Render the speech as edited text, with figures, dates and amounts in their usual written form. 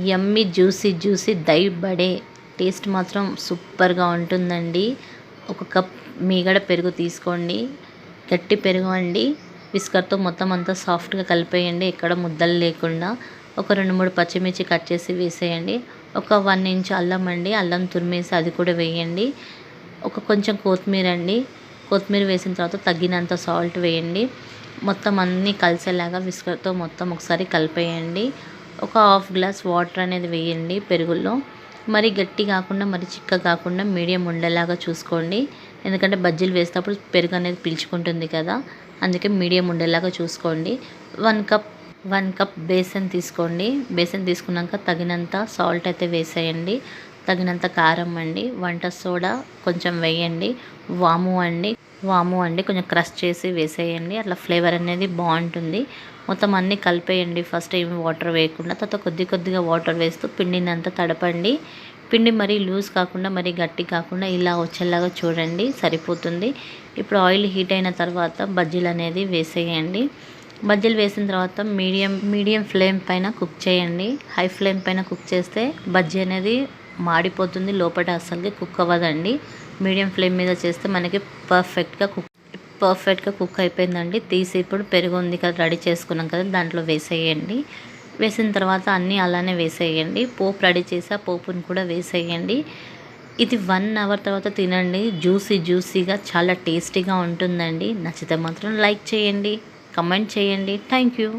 యమ్మీ juicy juicy dahi బడే taste మాత్రం సూపర్గా ఉంటుందండి. ఒక కప్ మీగడ పెరుగు తీసుకోండి, గట్టి పెరుగు అండి. విస్కర్తో మొత్తం అంతా సాఫ్ట్గా కలిపేయండి, ఎక్కడ ముద్దలు లేకుండా. ఒక 2-3 పచ్చిమిర్చి కట్ చేసి వేసేయండి. ఒక 1 ఇంచ్ అల్లం అండి, అల్లం తురిమేసి అది కూడా వేయండి. ఒక కొంచెం కొత్తిమీర అండి, కొత్తిమీర వేసిన తర్వాత తగినంత సాల్ట్ వేయండి. మొత్తం అన్నీ కలిసేలాగా విస్కర్తో మొత్తం ఒకసారి కలిపేయండి. ఒక హాఫ్ గ్లాస్ వాటర్ అనేది వేయండి పెరుగులో. మరి గట్టి కాకుండా మరి చిక్క కాకుండా మీడియం ఉండేలాగా చూసుకోండి, ఎందుకంటే బజ్జీలు వేసేటప్పుడు పెరుగు అనేది పీల్చుకుంటుంది కదా, అందుకే మీడియం ఉండేలాగా చూసుకోండి. 1 కప్ బేసన్ తీసుకోండి. బేసన్ తీసుకున్నాక తగినంత సాల్ట్ అయితే వేసేయండి, తగినంత కారం అండి, వంట సోడా కొంచెం వేయండి, వాము అండి కొంచెం క్రష్ చేసి వేసేయండి, అట్లా ఫ్లేవర్ అనేది బాగుంటుంది. మొత్తం అన్నీ కలిపేయండి. ఫస్ట్ ఏమి వాటర్ వేయకుండా, తర్వాత కొద్దిగా వాటర్ వేస్తూ పిండినంతా తడపండి. పిండి మరీ లూజ్ కాకుండా మరీ గట్టి కాకుండా ఇలా వచ్చేలాగా చూడండి, సరిపోతుంది. ఇప్పుడు ఆయిల్ హీట్ అయిన తర్వాత బజ్జీలు అనేది వేసేయండి. బజ్జీలు వేసిన తర్వాత మీడియం ఫ్లేమ్ పైన కుక్ చేయండి. హై ఫ్లేమ్ పైన కుక్ చేస్తే బజ్జీ అనేది మాడిపోతుంది, లోపల అసలుకి కుక్ అవ్వదండి. మీడియం ఫ్లేమ్ మీద చేస్తే మనకి పర్ఫెక్ట్గా కుక్ అయిపోయిందండి. తీసి ఇప్పుడు పెరుగు ఉంది కదా, రెడీ చేసుకున్నాం కదా, దాంట్లో వేసేయండి. వేసిన తర్వాత అన్నీ అలానే వేసేయండి. పోపు రెడీ చేసి ఆ పోపుని కూడా వేసేయండి. ఇది 1 అవర్ తర్వాత తినండి, జ్యూసీగా చాలా టేస్టీగా ఉంటుందండి. నచ్చితే మాత్రం లైక్ చేయండి, కమెంట్ చేయండి. Thank you.